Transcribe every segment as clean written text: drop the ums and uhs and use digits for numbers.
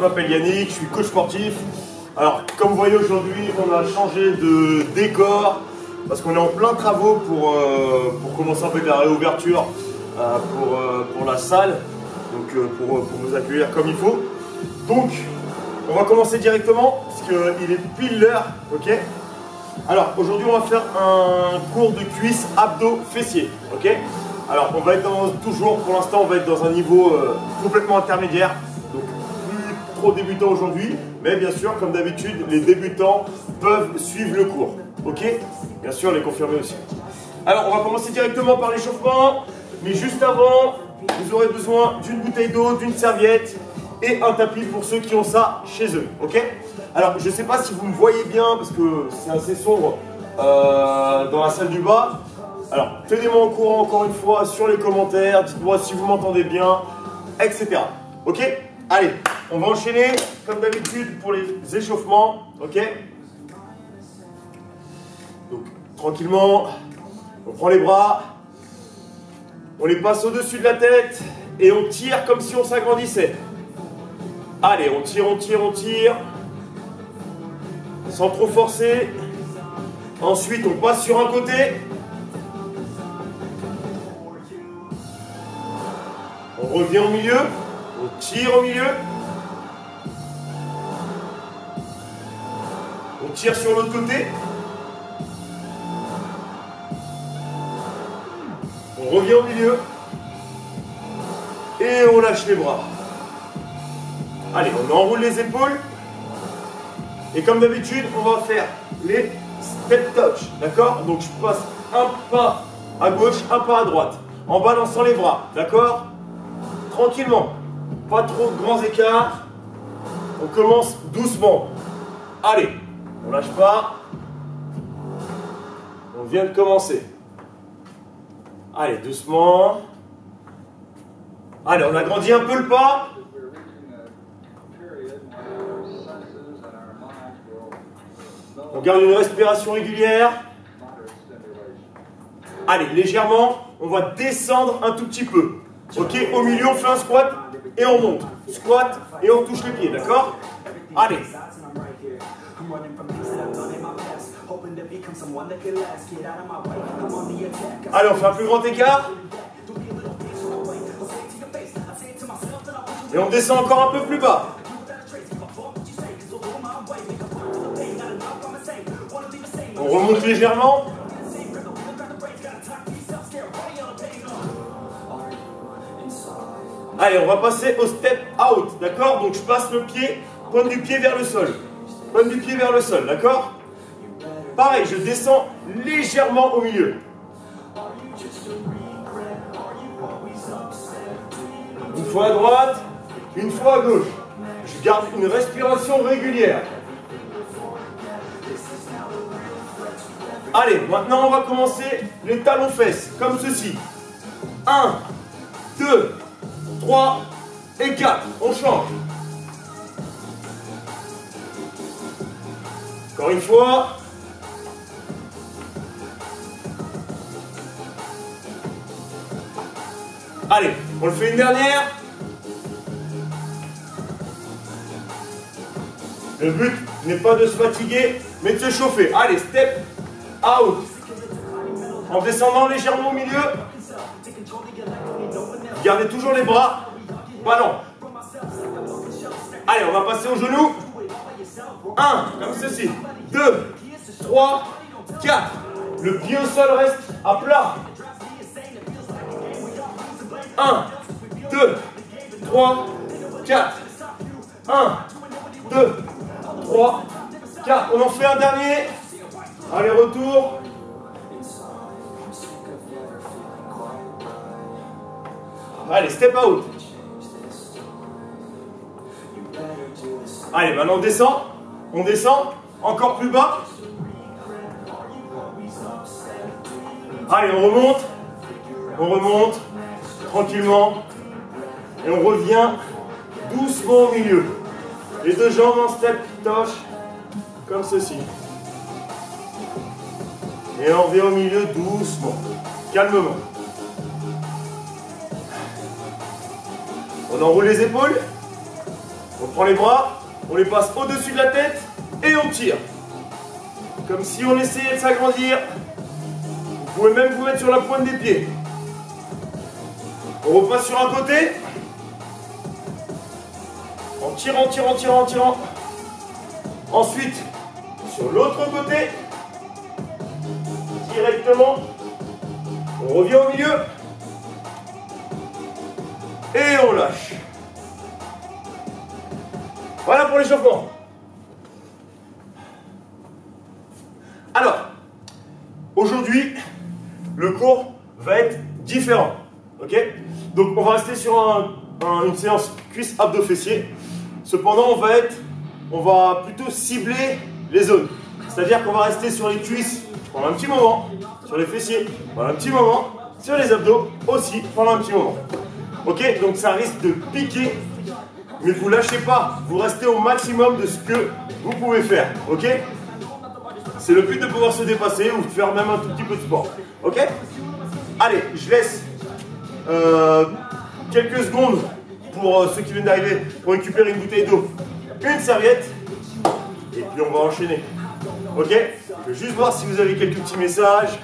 m'appelle Yannick, je suis coach sportif. Alors, comme vous voyez aujourd'hui, on a changé de décor parce qu'on est en plein travaux pour commencer avec la réouverture pour la salle, donc pour vous accueillir comme il faut. Donc, on va commencer directement parce qu'il est pile l'heure, ok? Alors, aujourd'hui, on va faire un cours de cuisse, abdos, fessiers, ok? Alors, on va être toujours, pour l'instant, on va être dans un niveau complètement intermédiaire, donc plus trop débutant aujourd'hui, mais bien sûr, comme d'habitude, les débutants peuvent suivre le cours, ok? Bien sûr, les confirmer aussi. Alors, on va commencer directement par l'échauffement, mais juste avant, vous aurez besoin d'une bouteille d'eau, d'une serviette et un tapis pour ceux qui ont ça chez eux, ok? Alors, je ne sais pas si vous me voyez bien, parce que c'est assez sombre dans la salle du bas. Alors, tenez-moi au courant encore une fois sur les commentaires, dites-moi si vous m'entendez bien, etc. Ok? Allez, on va enchaîner comme d'habitude pour les échauffements, ok? Donc, tranquillement, on prend les bras, on les passe au-dessus de la tête et on tire comme si on s'agrandissait. Allez, on tire, on tire, on tire, sans trop forcer. Ensuite, on passe sur un côté. On revient au milieu, on tire au milieu, on tire sur l'autre côté, on revient au milieu et on lâche les bras. Allez, on enroule les épaules et comme d'habitude, on va faire les step touch, d'accord? Donc je passe un pas à gauche, un pas à droite, en balançant les bras, d'accord? Tranquillement, pas trop de grands écarts. On commence doucement. Allez, on lâche pas. On vient de commencer. Allez, doucement. Allez, on agrandit un peu le pas. On garde une respiration régulière. Allez, légèrement, on va descendre un tout petit peu. Ok, au milieu, on fait un squat et on monte. Squat et on touche les pieds, d'accord? Allez. Allez, on fait un plus grand écart. Et on descend encore un peu plus bas. On remonte légèrement. Allez, on va passer au step out, d'accord? Donc je passe le pied, pointe du pied vers le sol. Pointe du pied vers le sol, d'accord? Pareil, je descends légèrement au milieu. Une fois à droite, une fois à gauche. Je garde une respiration régulière. Allez, maintenant on va commencer les talons-fesses, comme ceci. 1, 2, 3 et 4. On change. Encore une fois. Allez, on le fait une dernière. Le but n'est pas de se fatiguer, mais de se chauffer. Allez, step out. En descendant légèrement au milieu. Gardez toujours les bras ballants. Allez, on va passer aux genoux. 1, comme ceci. 2, 3, 4. Le pied au sol reste à plat. 1, 2, 3, 4. 1, 2, 3, 4. On en fait un dernier. Allez, retour. Allez, step out. Allez, maintenant on descend. On descend. Encore plus bas. Allez, on remonte. On remonte. Tranquillement. Et on revient doucement au milieu. Les deux jambes en step touch. Comme ceci. Et on revient au milieu doucement. Calmement. On enroule les épaules. On prend les bras, on les passe au-dessus de la tête et on tire. Comme si on essayait de s'agrandir. Vous pouvez même vous mettre sur la pointe des pieds. On repasse sur un côté. En tirant, tirant, tirant, tirant. Ensuite, sur l'autre côté. Directement. On revient au milieu. Et on lâche. Voilà pour l'échauffement. Alors, aujourd'hui, le cours va être différent. Ok? Donc, on va rester sur une séance cuisse abdos fessiers. Cependant, on va plutôt cibler les zones. C'est-à-dire qu'on va rester sur les cuisses pendant un petit moment, sur les fessiers pendant un petit moment, sur les abdos aussi pendant un petit moment. Ok? Donc, ça risque de piquer. Mais vous lâchez pas, vous restez au maximum de ce que vous pouvez faire, ok? C'est le but de pouvoir se dépasser ou de faire même un tout petit peu de sport, ok? Allez, je laisse quelques secondes pour ceux qui viennent d'arriver pour récupérer une bouteille d'eau, une serviette, et puis on va enchaîner, ok? Je vais juste voir si vous avez quelques petits messages.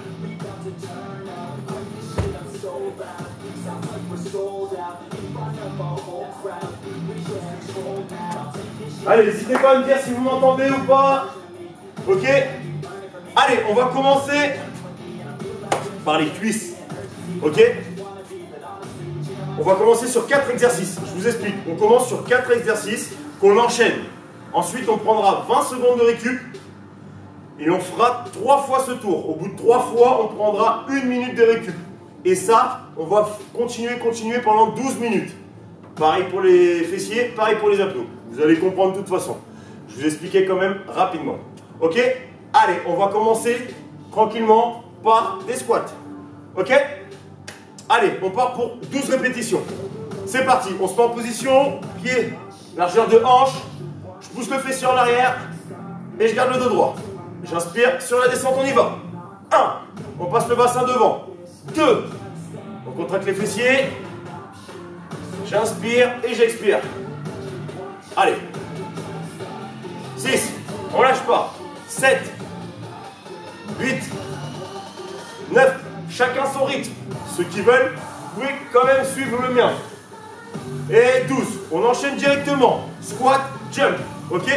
Allez, n'hésitez pas à me dire si vous m'entendez ou pas. Ok? Allez, on va commencer par les cuisses. Ok? On va commencer sur 4 exercices. Je vous explique. On commence sur 4 exercices qu'on enchaîne. Ensuite, on prendra 20 secondes de récup. Et on fera 3 fois ce tour. Au bout de 3 fois, on prendra 1 minute de récup. Et ça, on va continuer pendant 12 minutes. Pareil pour les fessiers, pareil pour les abdos. Vous allez comprendre de toute façon. Je vous expliquais quand même rapidement. Ok? Allez, on va commencer tranquillement par des squats. Ok? Allez, on part pour 12 répétitions. C'est parti. On se met en position, pied, largeur de hanche. Je pousse le fessier en arrière et je garde le dos droit. J'inspire, sur la descente, on y va. 1. On passe le bassin devant. 2. On contracte les fessiers. J'inspire et j'expire. Allez. 6. On lâche pas. 7. 8. 9. Chacun son rythme. Ceux qui veulent, vous pouvez quand même suivre le mien. Et 12. On enchaîne directement. Squat, jump. Ok?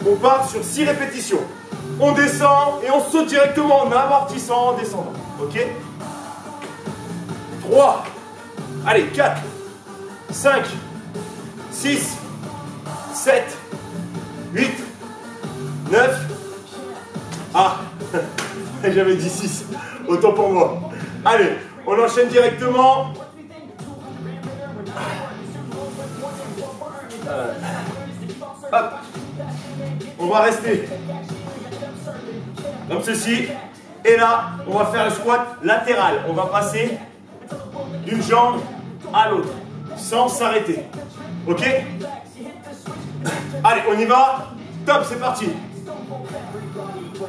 On part sur 6 répétitions. On descend et on saute directement en amortissant, en descendant. Ok? 3. Allez, 4. 5, 6, 7, 8, 9. Ah, j'avais dit 6. Autant pour moi. Allez, on enchaîne directement. Hop. On va rester comme ceci. Et là, on va faire le squat latéral. On va passer d'une jambe à l'autre, sans s'arrêter. Ok? Allez, on y va. Top, c'est parti.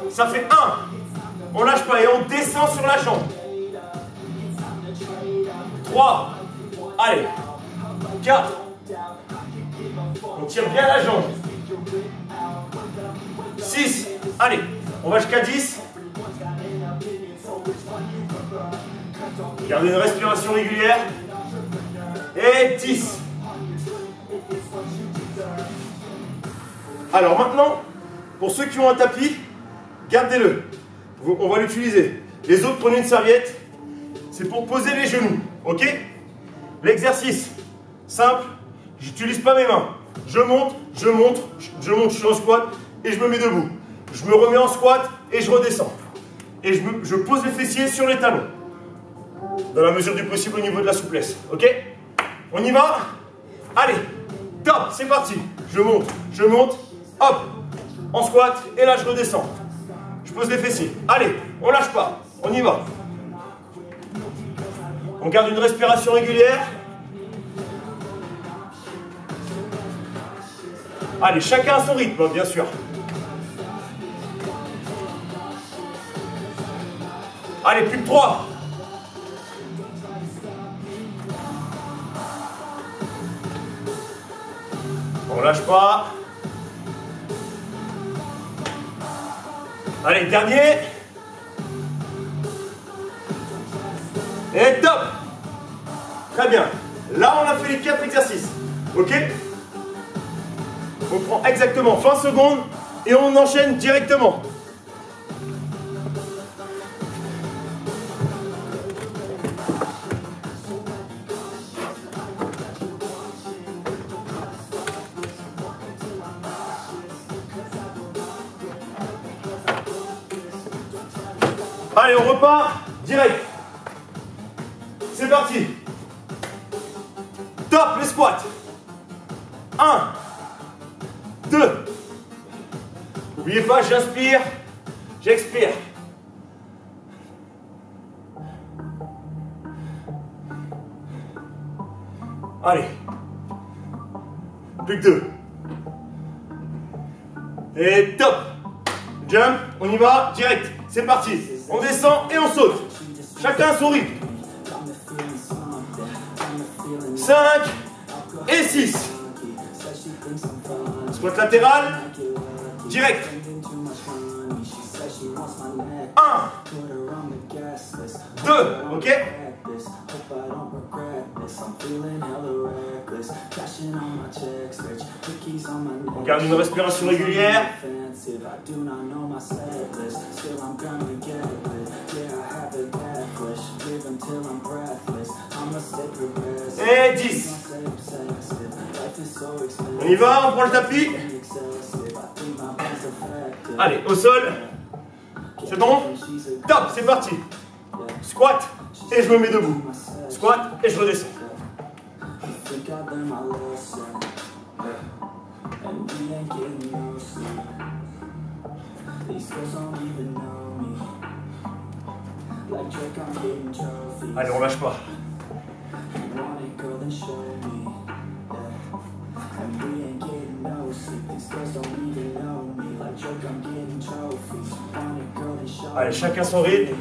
Ça fait 1. On lâche pas et on descend sur la jambe. 3. Allez. 4. On tire bien la jambe. 6. Allez, on va jusqu'à 10. Gardez une respiration régulière. Et 10. Alors maintenant, pour ceux qui ont un tapis, gardez-le. On va l'utiliser. Les autres, prenez une serviette. C'est pour poser les genoux. Ok? L'exercice, simple. J'utilise pas mes mains. Je monte, je monte, je monte, je suis en squat et je me mets debout. Je me remets en squat et je redescends. Et je pose les fessiers sur les talons. Dans la mesure du possible au niveau de la souplesse. Ok? On y va? Allez, top, c'est parti. Je monte, hop, en squat et là je redescends. Je pose les fessiers. Allez, on lâche pas, on y va. On garde une respiration régulière. Allez, chacun à son rythme, bien sûr. Allez, plus que 3. lâche pas. Allez, dernier. Et top. Très bien. Là, on a fait les 4 exercices. Ok? On prend exactement 20 secondes et on enchaîne directement. Allez, on repart direct. C'est parti. Top, les squats. 1, 2. N'oubliez pas, j'inspire, j'expire. Allez. Plus que 2. Et top. Jump, on y va, direct. C'est parti. On descend et on saute. Chacun à son rythme. 5 et 6. Squat latéral. Direct. 1, 2, ok? On garde une respiration régulière. Et 10. On y va, on prend le tapis. Allez, au sol. C'est bon? Top, c'est parti. Squat et je me mets debout. Squat et je redescends. Allez, on lâche pas. Allez, chacun son rythme.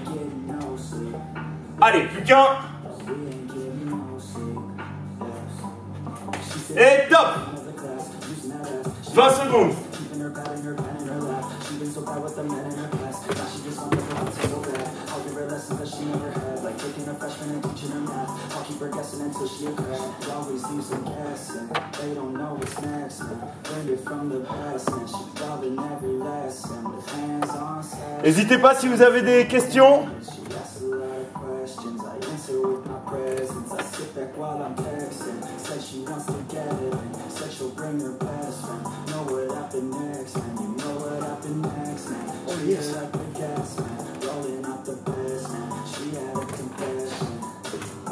Allez, plus qu'un. Et top. 20 secondes. N'hésitez pas si vous avez des questions.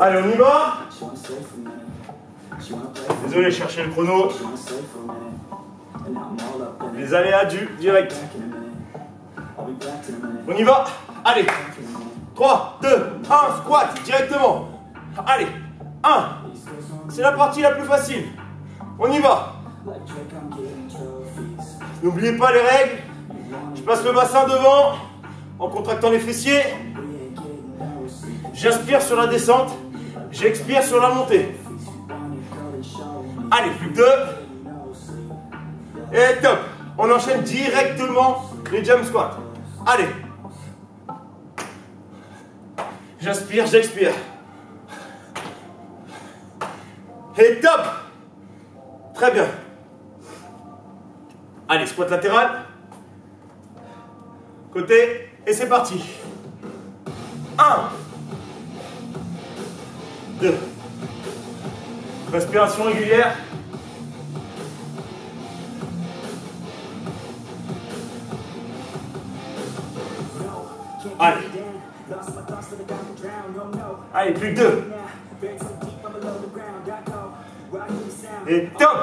Allez, on y va. Désolé, chercher le chrono. Les aléas du direct. On y va. Allez. 3, 2, 1, squat directement. Allez. 1. C'est la partie la plus facile. On y va. N'oubliez pas les règles. Je passe le bassin devant en contractant les fessiers. J'inspire sur la descente. J'expire sur la montée. Allez, plus que 2. Et top. On enchaîne directement les jump squats. Allez. J'inspire, j'expire. Et top. Très bien. Allez, squat latéral. Côté. Et c'est parti. 1. 2. Respiration régulière. Allez. Allez, plus que 2. Et top.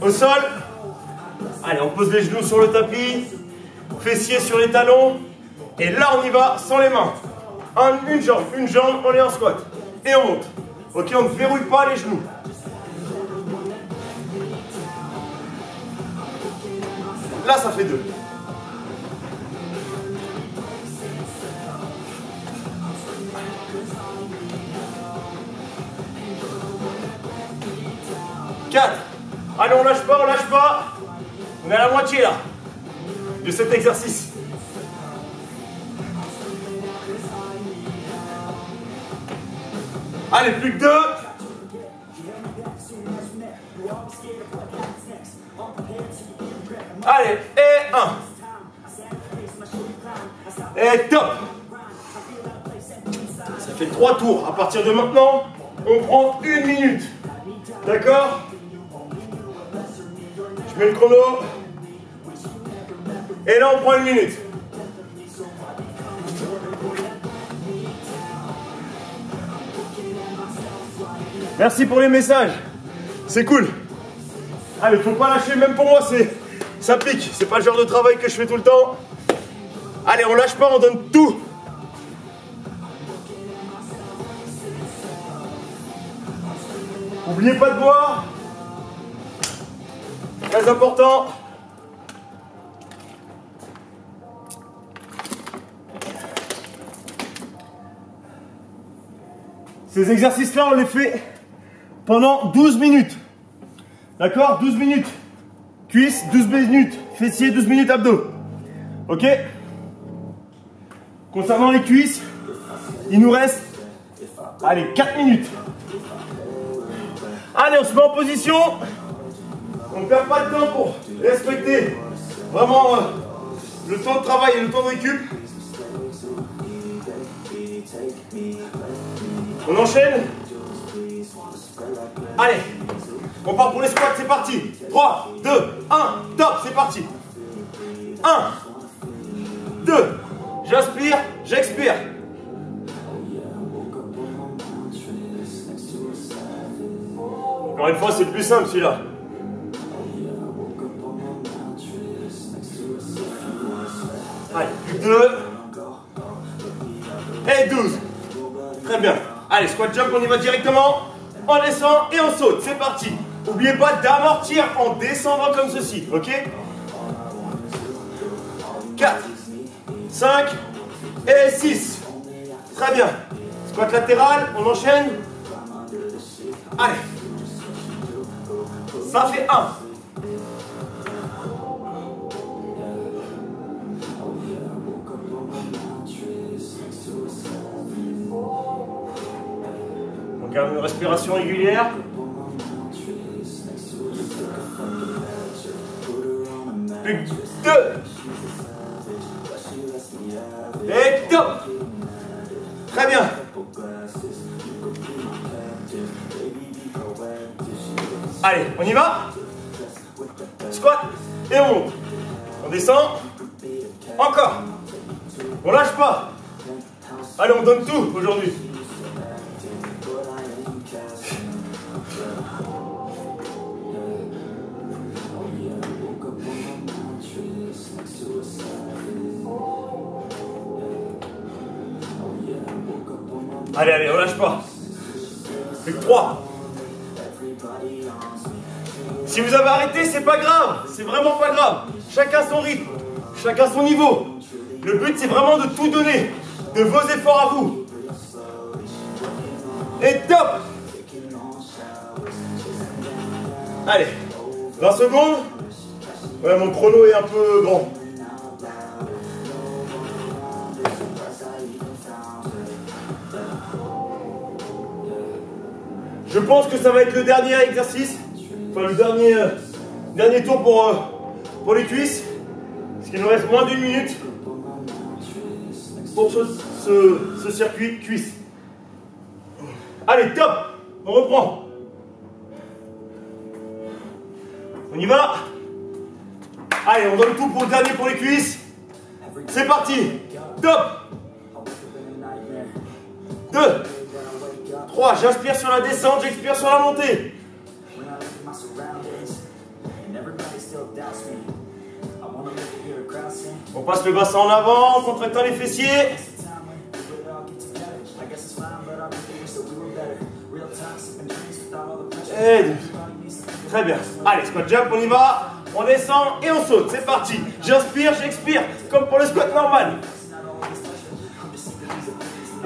Au sol. Allez, on pose les genoux sur le tapis. Fessiers sur les talons. Et là, on y va sans les mains. Une jambe, on est en squat. Et on monte. Ok, on ne verrouille pas les genoux. Là, ça fait 2. Allez, on lâche pas, on lâche pas. On est à la moitié là de cet exercice. Allez, plus que 2. Allez, et 1. Et top. Ça fait 3 tours. À partir de maintenant, on prend 1 minute. D'accord? Je mets le chrono. Et là, on prend 1 minute. Merci pour les messages. C'est cool. Allez, faut pas lâcher, même pour moi, ça pique. C'est pas le genre de travail que je fais tout le temps. Allez, on lâche pas, on donne tout. N'oubliez pas de boire. Très important. Ces exercices-là, on les fait pendant 12 minutes. D'accord? 12 minutes cuisses, 12 minutes fessiers, 12 minutes abdos. Ok? Concernant les cuisses, il nous reste, allez, 4 minutes. Allez, on se met en position. On ne perd pas de temps pour respecter vraiment le temps de travail et le temps de récup. On enchaîne. Allez, on part pour les squats, c'est parti. 3, 2, 1, top, c'est parti. 1, 2, j'inspire, j'expire. Encore une fois, c'est le plus simple celui-là. Allez, 2 et 12. Très bien. Allez, squat jump, on y va directement. On descend et on saute. C'est parti. N'oubliez pas d'amortir en descendant comme ceci. Ok? 4, 5 et 6. Très bien. Squat latéral, on enchaîne. Allez. Ça fait 1. On garde une respiration régulière. Plus que 2. Et top. Très bien. Allez, on y va. Squat et on monte. On descend. Encore. On lâche pas. Allez, on donne tout aujourd'hui. Allez, allez, on lâche pas. Plus que 3. Si vous avez arrêté, c'est pas grave. C'est vraiment pas grave. Chacun son rythme. Chacun son niveau. Le but, c'est vraiment de tout donner. De vos efforts à vous. Et top. Allez. 20 secondes. Ouais, mon chrono est un peu grand. Je pense que ça va être le dernier exercice, enfin le dernier tour pour les cuisses, parce qu'il nous reste moins d'1 minute pour ce circuit cuisse. Allez, top, on reprend. On y va. Allez, on donne tout pour le dernier pour les cuisses. C'est parti, top. 2, 3, j'inspire sur la descente, j'expire sur la montée. On passe le bassin en avant, en contractant les fessiers. Et très bien. Allez, squat jump, on y va. On descend et on saute. C'est parti. J'inspire, j'expire, comme pour le squat normal.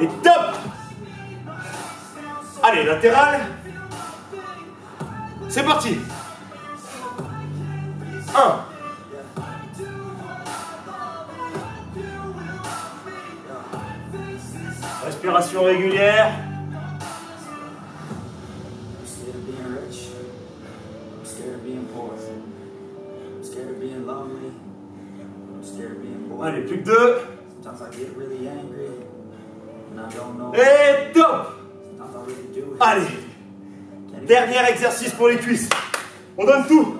Et top. Allez, latéral. C'est parti. 1. Respiration régulière. Allez, plus que 2. Et top. Allez. Dernier exercice pour les cuisses. On donne tout.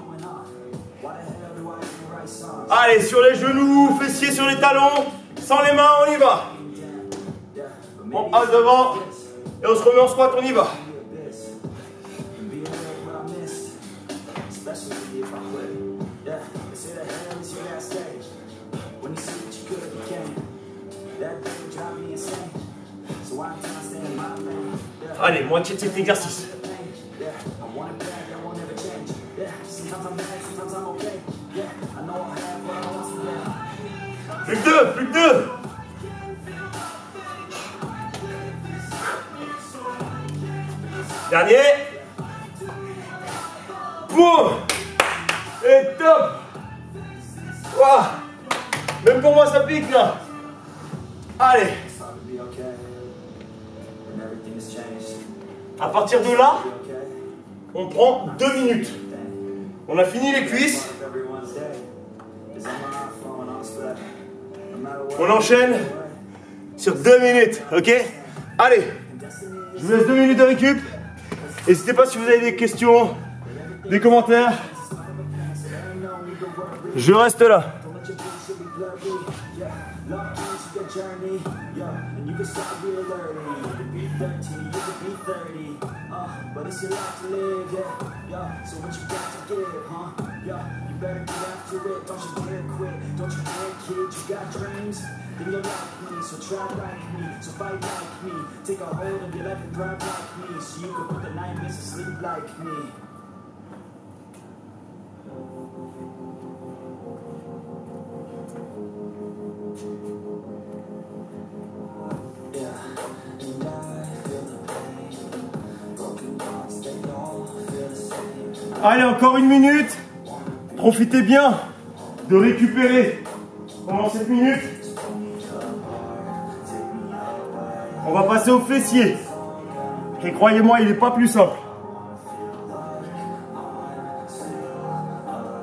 Allez, sur les genoux, fessiers sur les talons. Sans les mains, on y va. On passe devant. Et on se remet en squat, on y va. Allez, moitié de cet exercice. Plus que 2, plus que 2. Dernier. Boum. Et top. Wow. Même pour moi ça pique là. Allez. À partir de là, on prend 2 minutes. On a fini les cuisses. On enchaîne sur 2 minutes, ok? Allez, je vous laisse 2 minutes de récup. N'hésitez pas si vous avez des questions, des commentaires. Je reste là. But it's your life to live, yeah. So what you got to give, huh? Yeah, you better get after it. Don't you dare quit, don't you dare kid. You got dreams, then you'll like me. So try like me, so fight like me. Take a hold of your life and thrive like me. So you can put the nightmares to sleep like me. Allez, encore 1 minute. Profitez bien de récupérer pendant cette minute. On va passer au fessier. Et croyez-moi, il n'est pas plus simple.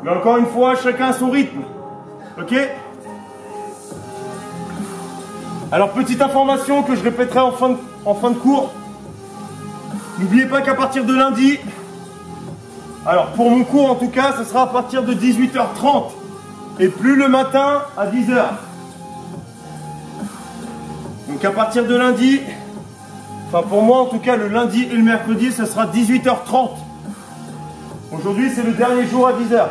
Mais encore une fois, chacun a son rythme. Ok? Alors, petite information que je répéterai en fin de cours. N'oubliez pas qu'à partir de lundi, alors pour mon cours en tout cas, ce sera à partir de 18h30 et plus le matin à 10h. Donc à partir de lundi, enfin pour moi en tout cas le lundi et le mercredi, ce sera 18h30. Aujourd'hui c'est le dernier jour à 10h.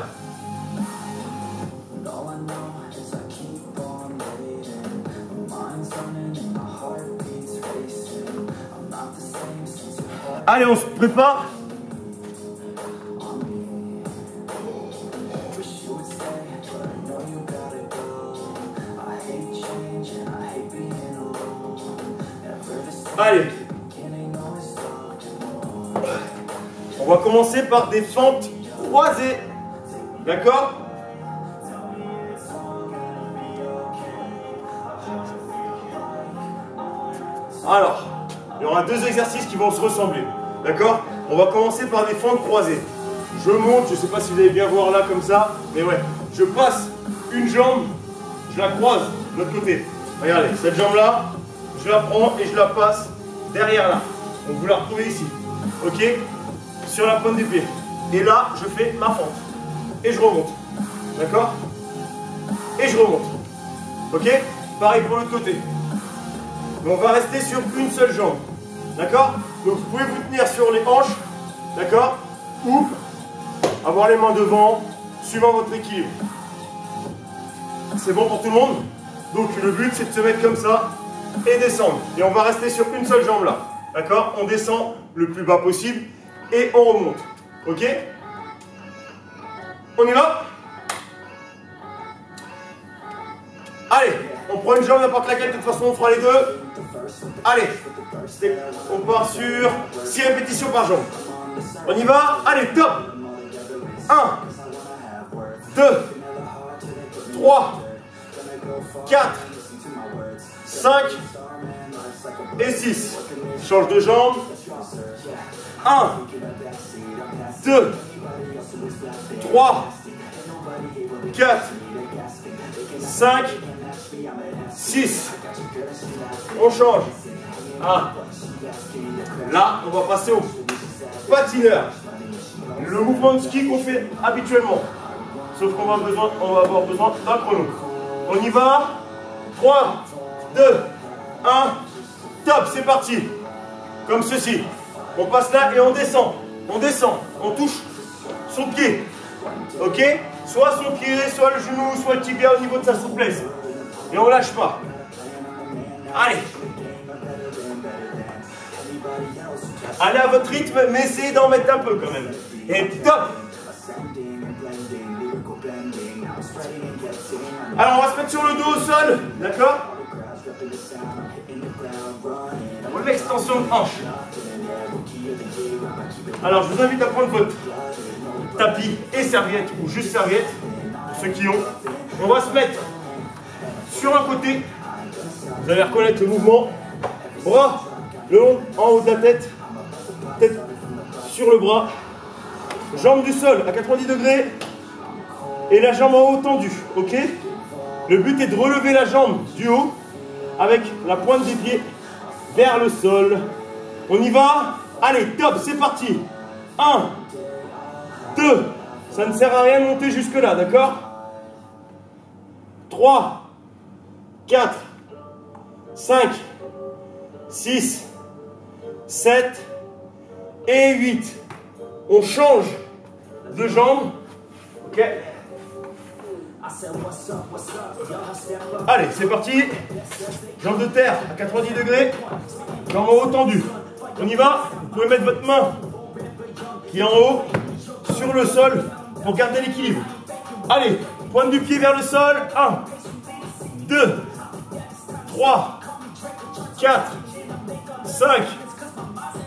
Allez, on se prépare. Allez, on va commencer par des fentes croisées, d'accord? Alors, il y aura 2 exercices qui vont se ressembler, d'accord? On va commencer par des fentes croisées. Je monte, je ne sais pas si vous allez bien voir là comme ça, mais ouais, je passe une jambe, je la croise de l'autre côté. Regardez, cette jambe là, je la prends et je la passe derrière là. Donc vous la retrouvez ici. Ok? Sur la pointe du pied. Et là, je fais ma fente. Et je remonte. D'accord? Et je remonte. Ok? Pareil pour l'autre côté. Mais on va rester sur une seule jambe. D'accord? Donc vous pouvez vous tenir sur les hanches. D'accord? Ou avoir les mains devant, suivant votre équilibre. C'est bon pour tout le monde? Donc le but c'est de se mettre comme ça et descendre. Et on va rester sur une seule jambe là. D'accord? On descend le plus bas possible et on remonte. Ok? On y va? Allez, on prend une jambe n'importe laquelle, de toute façon on fera les deux. Allez, on part sur 6 répétitions par jambe. On y va? Allez, top! 1, 2, 3, 4, 5 et 6. Change de jambe. 1, 2, 3, 4, 5, 6. On change. Ah. Là, on va passer au patineur. Le mouvement de ski qu'on fait habituellement. Sauf qu'on va avoir besoin d'un chrono. On y va. 3, 2, 1. Top, c'est parti. Comme ceci. On passe là et on descend. On descend. On touche son pied. Ok? Soit son pied, soit le genou, soit le tibia au niveau de sa souplesse. Et on lâche pas. Allez. Allez à votre rythme, mais essayez d'en mettre un peu quand même. Et top. Alors on va se mettre sur le dos au sol, d'accord? Pour l'extension de hanche. Alors je vous invite à prendre votre tapis et serviette, ou juste serviette, pour ceux qui ont. On va se mettre sur un côté. Vous allez reconnaître le mouvement. Bras le long, en haut de la tête. Tête sur le bras. Jambe du sol à 90 degrés. Et la jambe en haut tendue. Ok? Le but est de relever la jambe du haut avec la pointe des pieds vers le sol. On y va? Allez, top, c'est parti. 1, 2. Ça ne sert à rien de monter jusque là, d'accord? 3, 4, 5, 6, 7 et 8. On change de jambe. Ok? Allez, c'est parti. Jambe de terre à 90 degrés. Jambe en haut tendue. On y va. Vous pouvez mettre votre main qui est en haut sur le sol pour garder l'équilibre. Allez, pointe du pied vers le sol. 1, 2, 3, 4, 5,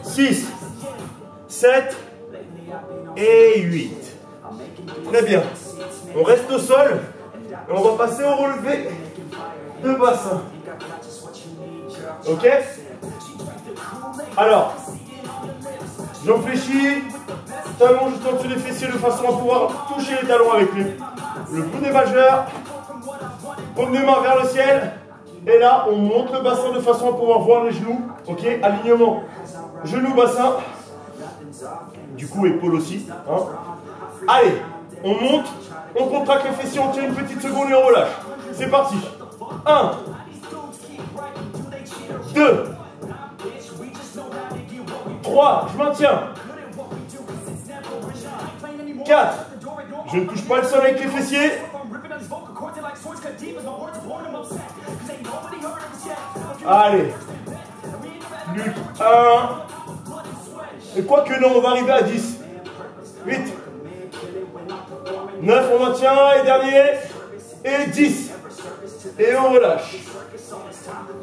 6, 7 et 8. Très bien. On reste au sol et on va passer au relevé de bassin. Ok? Alors, jambes fléchies, talons juste en dessous des fessiers de façon à pouvoir toucher les talons avec le bout des majeurs. Paume des mains vers le ciel. Et là, on monte le bassin de façon à pouvoir voir les genoux. Ok? Alignement. Genoux, bassin. Du coup, épaule aussi. Hein? Allez, on monte. On contracte les fessiers, on tient une petite seconde et on relâche. C'est parti. 1, 2, 3, je maintiens. 4, je ne touche pas le sol avec les fessiers. Allez. Plus 1. Et quoi que non, on va arriver à 10. 8. 9, on maintient, et dernier, et 10. Et on relâche.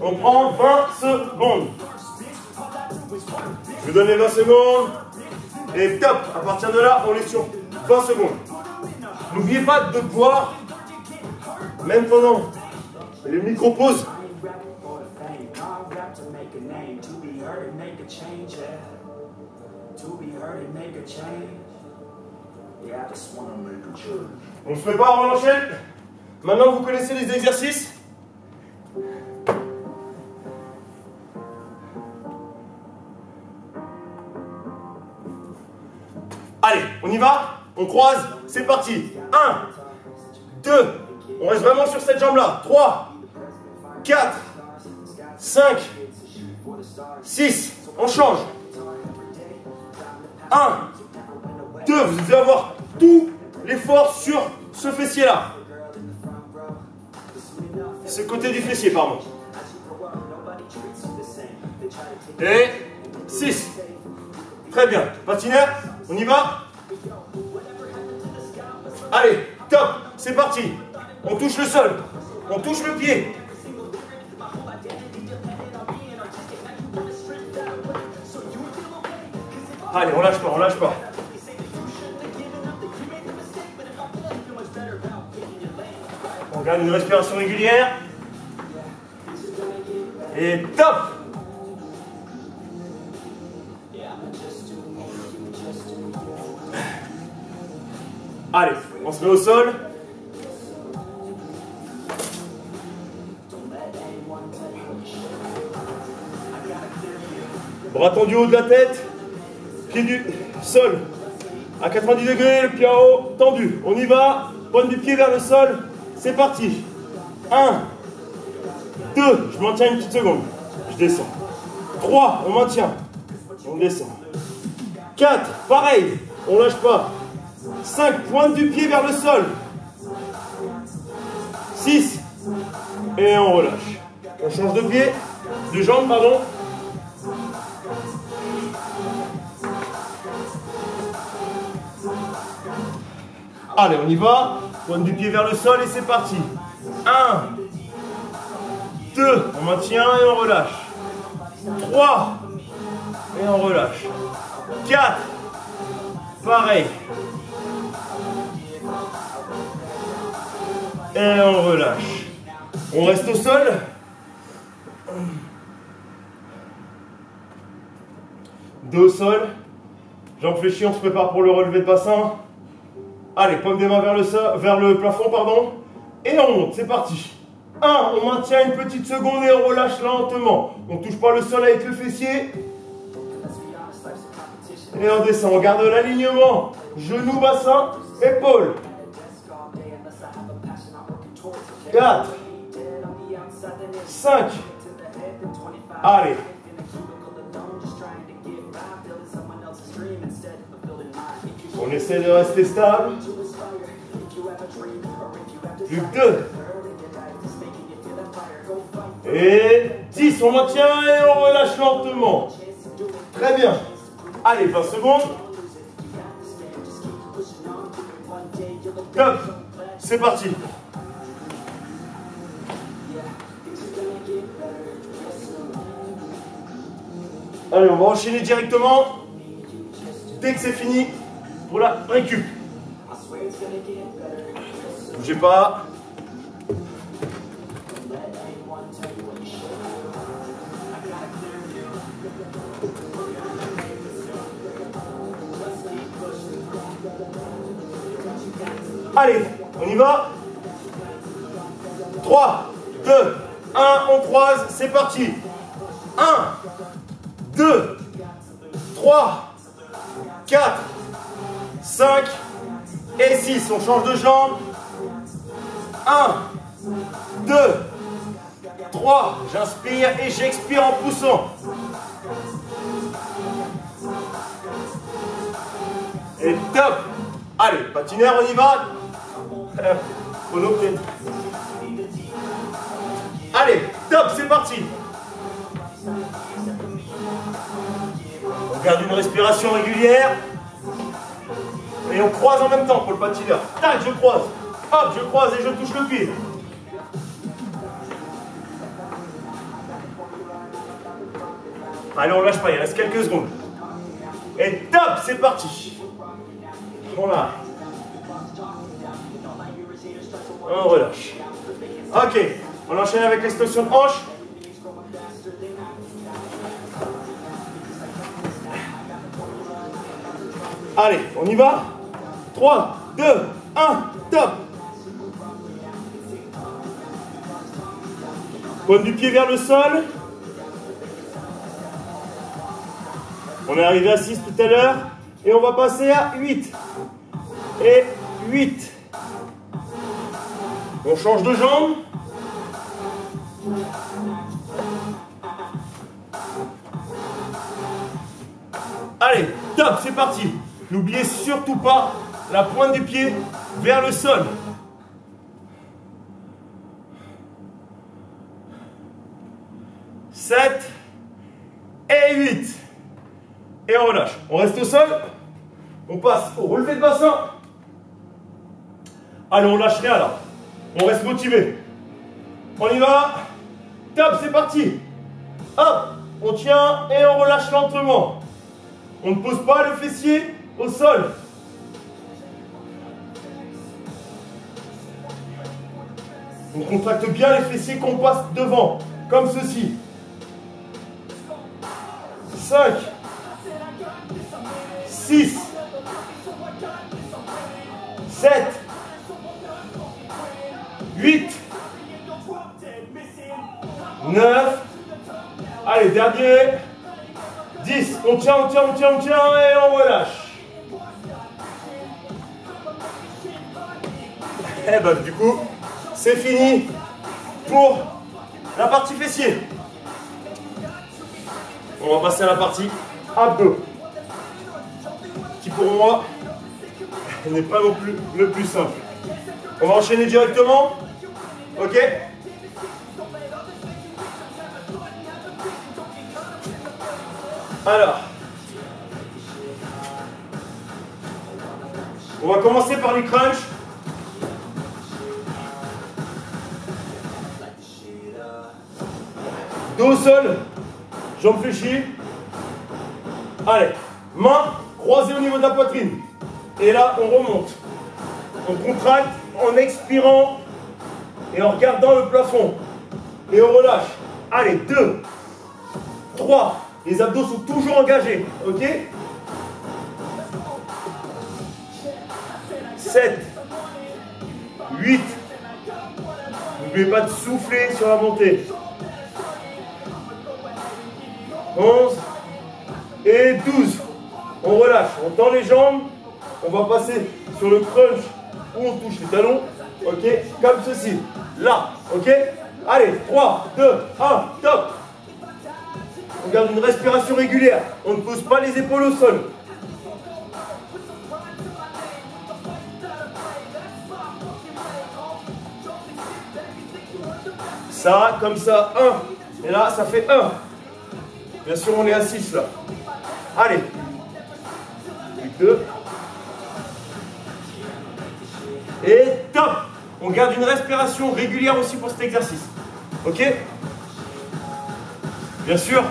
On prend 20 secondes. Je vous donne les 20 secondes. Et top, à partir de là, on est sur 20 secondes. N'oubliez pas de boire, même pendant les micro-pauses. On se prépare, on enchaîne. Maintenant, vous connaissez les exercices. Allez, on y va. On croise. C'est parti. 1, 2. On reste vraiment sur cette jambe-là. 3, 4, 5, 6. On change. 1, 2. Vous devez avoir tout l'effort sur ce fessier-là. Ce côté du fessier, pardon. Et 6. Très bien. Patineur, on y va. Allez, top. C'est parti. On touche le sol. On touche le pied. Allez, on lâche pas, on lâche pas. On garde une respiration régulière. Et top! Allez, on se met au sol. Bras tendus au haut de la tête. Pied du sol à 90 degrés, le pied en haut tendu. On y va. Pointe du pied vers le sol. C'est parti. 1, 2, je maintiens une petite seconde. Je descends. 3, on maintient. On descend. 4, pareil. On lâche pas. 5, pointe du pied vers le sol. 6, et on relâche. On change de pied, de jambe, pardon. Allez, on y va. Pointe du pied vers le sol et c'est parti. 1, 2, on maintient et on relâche. 3, et on relâche. 4, pareil. Et on relâche. On reste au sol. Dos au sol. Jambes fléchies, on se prépare pour le relevé de bassin. Allez, paume des mains vers le plafond, pardon. Et on monte, c'est parti. 1, on maintient une petite seconde et on relâche lentement. On ne touche pas le sol avec le fessier. Et on descend, on garde l'alignement. Genou, bassin, épaules. 4, 5, allez. On essaie de rester stable. Plus que 2. Et 10, on maintient et on relâche lentement. Très bien. Allez, 20 secondes. Top. C'est parti. Allez, on va enchaîner directement dès que c'est fini pour la récup. Bougez pas. Allez, on y va. 3, 2, 1, on croise, c'est parti. 1, 2, 3, 4, 5 et 6. On change de jambe. 1, 2, 3. J'inspire et j'expire en poussant. Et top. Allez, patineur, on y va. Chrono peut-être. Allez, top, c'est parti. On garde une respiration régulière. Et on croise en même temps pour le patineur. Tac, je croise. Hop, je croise et je touche le pied. Allez, on lâche pas, il reste quelques secondes. Et top, c'est parti. Voilà. On relâche. Ok, on enchaîne avec l'extension de hanche. Allez, on y va. 3, 2, 1, top. Pointe du pied vers le sol. On est arrivé à 6 tout à l'heure. Et on va passer à 8. Et 8. On change de jambe. Allez, top, c'est parti. N'oubliez surtout pas la pointe du pied vers le sol. Sept et 8. Et on relâche. On reste au sol. On passe au relevé de bassin. Allez, on lâche rien là. On reste motivé. On y va. Top, c'est parti. Hop, on tient et on relâche lentement. On ne pose pas le fessier au sol. On contracte bien les fessiers qu'on passe devant, comme ceci. 5, 6, 7, 8, 9, allez, dernier, 10, on tient, on tient, on tient, on tient, et on relâche. Et ben du coup, c'est fini pour la partie fessier. On va passer à la partie abdos, qui pour moi n'est pas non plus le plus simple. On va enchaîner directement, ok? Alors, on va commencer par les crunchs. Dos au sol, jambes fléchies. Allez, mains croisées au niveau de la poitrine. Et là, on remonte. On contracte en expirant et en regardant le plafond. Et on relâche. Allez, 2, 3. Les abdos sont toujours engagés, ok? 7, 8. N'oubliez pas de souffler sur la montée. 11 et 12. On relâche, on tend les jambes. On va passer sur le crunch où on touche les talons. Ok, comme ceci. Là, ok? Allez, 3, 2, 1, top. On garde une respiration régulière. On ne pose pas les épaules au sol. Ça, comme ça, 1. Et là, ça fait 1. Bien sûr, on est à 6 là. Allez. 2. Et top. On garde une respiration régulière aussi pour cet exercice. Ok? Bien sûr,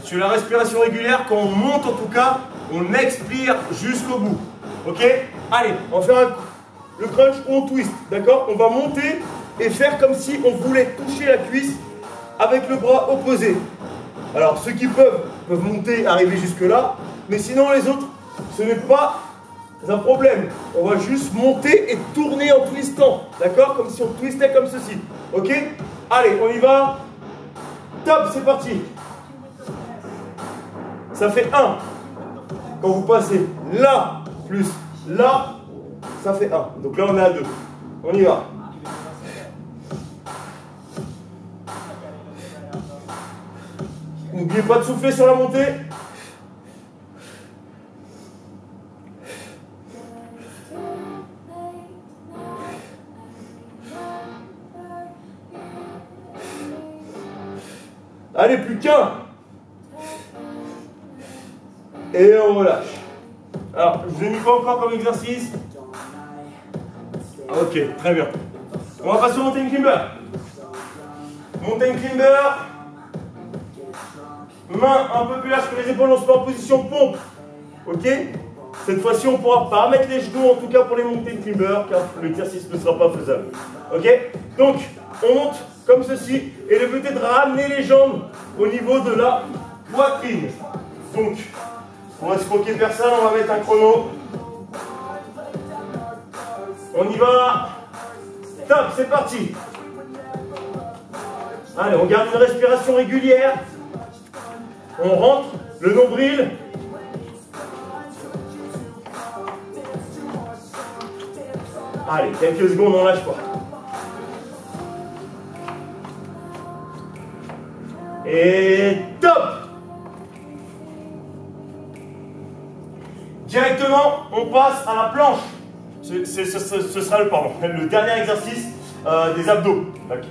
sur la respiration régulière, quand on monte en tout cas, on expire jusqu'au bout. Ok? Allez, on va faire le crunch ou on twist. D'accord? On va monter et faire comme si on voulait toucher la cuisse avec le bras opposé. Alors, ceux qui peuvent monter, arriver jusque là. Mais sinon, les autres, ce n'est pas un problème. On va juste monter et tourner en twistant. D'accord? Comme si on twistait comme ceci. Ok? Allez, on y va. Top, c'est parti. Ça fait 1. Quand vous passez là, plus là, ça fait 1. Donc là, on est à 2. On y va. N'oubliez pas de souffler sur la montée. Allez, plus qu'un. Et on relâche. Alors, je vous ai mis pas encore comme exercice. Ok, très bien. On va passer au mountain climber. Mountain climber. Main un peu plus large que les épaules, on se met en position pompe. Ok? Cette fois-ci, on ne pourra pas mettre les genoux, en tout cas pour les mountain climbers, car l'exercice ne sera pas faisable. Ok? Donc, on monte comme ceci. Et le but est de ramener les jambes au niveau de la poitrine. Donc, pour escroquer personne, on va mettre un chrono. On y va. Top, c'est parti. Allez, on garde une respiration régulière. On rentre le nombril. Allez, quelques secondes, on lâche pas. Et top! Directement, on passe à la planche. Ce sera le dernier exercice des abdos.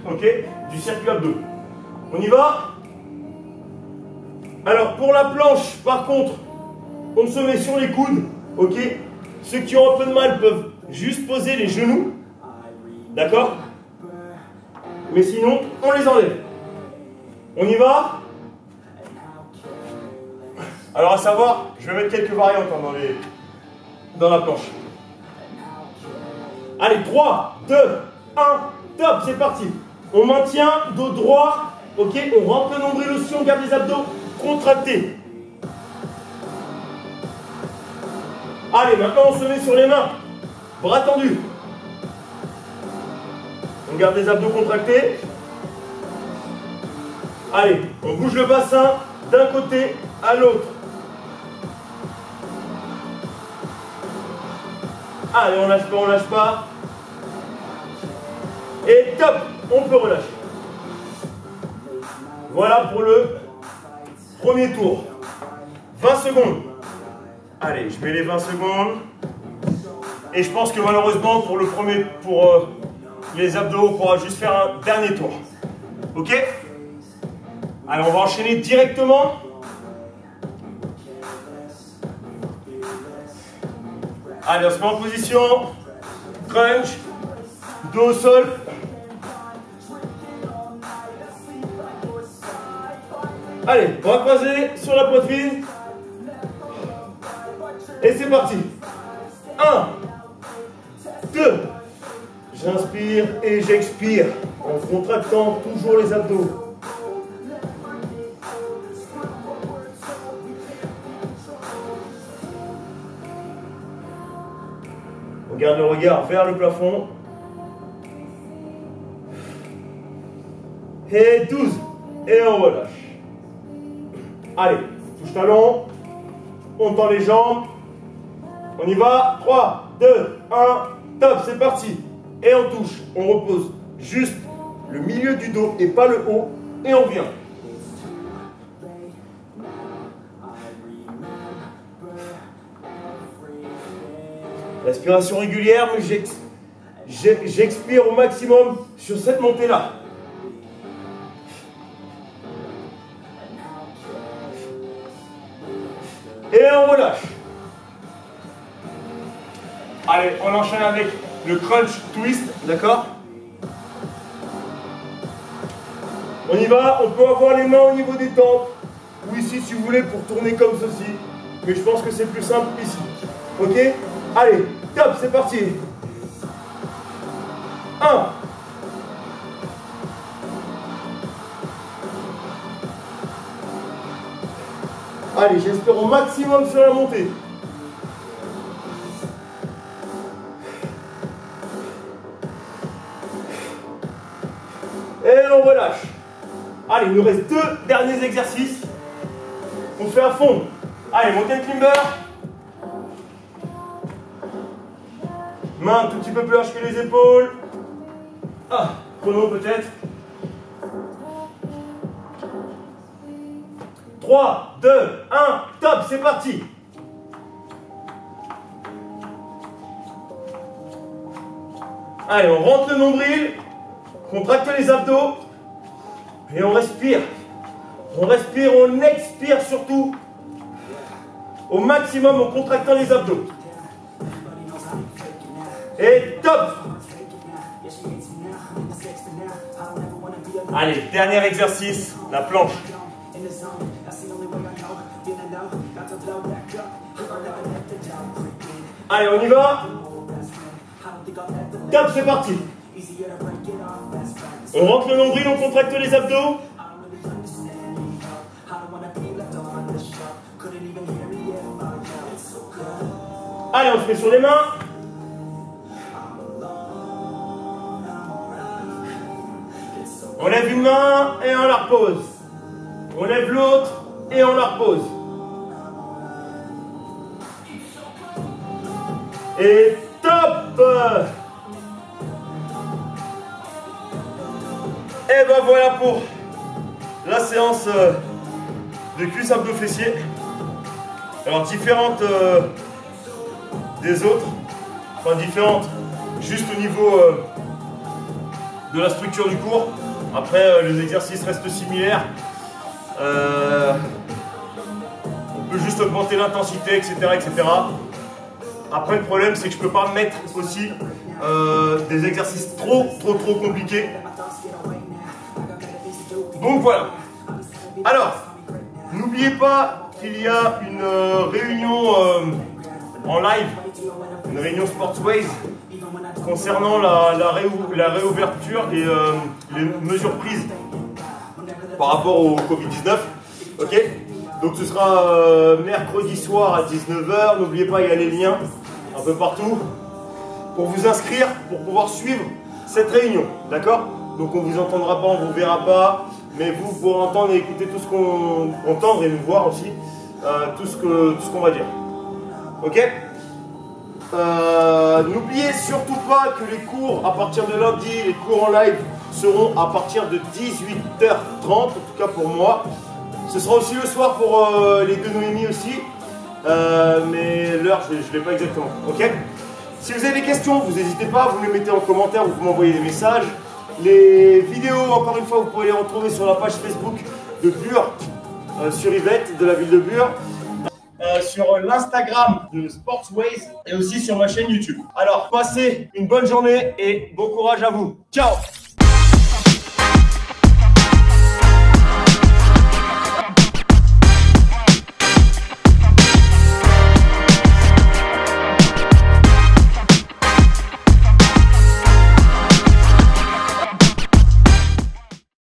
Ok? Du circuit abdos. On y va? Alors, pour la planche, par contre, on se met sur les coudes. Ok? Ceux qui ont un peu de mal peuvent juste poser les genoux. D'accord? Mais sinon, on les enlève. On y va? Alors, à savoir, je vais mettre quelques variantes dans la planche. Allez, 3, 2, 1, top, c'est parti. On maintient dos droit, ok, on rentre le nombril aussi, on garde les abdos contractés. Allez, maintenant on se met sur les mains, bras tendus. On garde les abdos contractés. Allez, on bouge le bassin d'un côté à l'autre. Allez, on lâche pas, on lâche pas. Et top, on peut relâcher. Voilà pour le premier tour. 20 secondes. Allez, je mets les 20 secondes. Et je pense que malheureusement, pour le premier, pour les abdos, on pourra juste faire un dernier tour. Ok? Allez, on va enchaîner directement. Allez, on se met en position. Crunch. Dos au sol. Allez, bras croisés sur la poitrine. Et c'est parti. 1, 2. J'inspire et j'expire en contractant toujours les abdos. On garde le regard vers le plafond. Et 12. Et on relâche. Allez, touche talon. On tend les jambes. On y va. 3, 2, 1. Top, c'est parti. Et on touche. On repose juste le milieu du dos et pas le haut. Et on vient. Respiration régulière, mais j'expire au maximum sur cette montée-là. Et on relâche. Allez, on enchaîne avec le crunch twist, d'accord? On y va, on peut avoir les mains au niveau des tempes, ou ici si vous voulez pour tourner comme ceci, mais je pense que c'est plus simple ici. Ok? Allez, top, c'est parti. 1. Allez, j'espère au maximum sur la montée. Et on relâche. Allez, il nous reste 2 derniers exercices. On fait à fond. Allez, montée de climber. Main un tout petit peu plus large que les épaules. Ah, chrono peut-être. 3, 2, 1, top, c'est parti. Allez, on rentre le nombril, contracte les abdos et on respire. On respire, on expire surtout au maximum en contractant les abdos. Et top. Allez, dernier exercice, la planche. Allez, on y va. Top, c'est parti. On rentre le nombril, on contracte les abdos. Allez, on se met sur les mains. On lève une main et on la repose. On lève l'autre et on la repose. Et top! Et ben voilà pour la séance de cuisse abdos fessiers. Alors différente des autres, enfin différente juste au niveau de la structure du cours. Après les exercices restent similaires. On peut juste augmenter l'intensité, etc., etc. Après le problème c'est que je ne peux pas mettre aussi des exercices trop compliqués. Donc voilà. Alors, n'oubliez pas qu'il y a une réunion en live, une réunion Sportsways concernant la réouverture et les mesures prises par rapport au Covid-19. Ok, donc ce sera mercredi soir à 19 h. N'oubliez pas, il y a les liens un peu partout pour vous inscrire, pour pouvoir suivre cette réunion. D'accord? Donc on vous entendra pas, on vous verra pas, mais vous pourrez entendre et écouter tout ce qu'on entendre et nous voir aussi tout ce qu'on va dire. Ok? N'oubliez surtout pas que les cours à partir de lundi, les cours en live seront à partir de 18 h 30, en tout cas pour moi. Ce sera aussi le soir pour les deux Noémie aussi, mais l'heure je ne l'ai pas exactement. Ok? Si vous avez des questions, vous n'hésitez pas, vous les mettez en commentaire ou vous m'envoyez des messages. Les vidéos, encore une fois, vous pourrez les retrouver sur la page Facebook de Bure, sur Yvette, de la ville de Bure. Sur l'Instagram de Sportsways et aussi sur ma chaîne YouTube. Alors, passez une bonne journée et bon courage à vous. Ciao!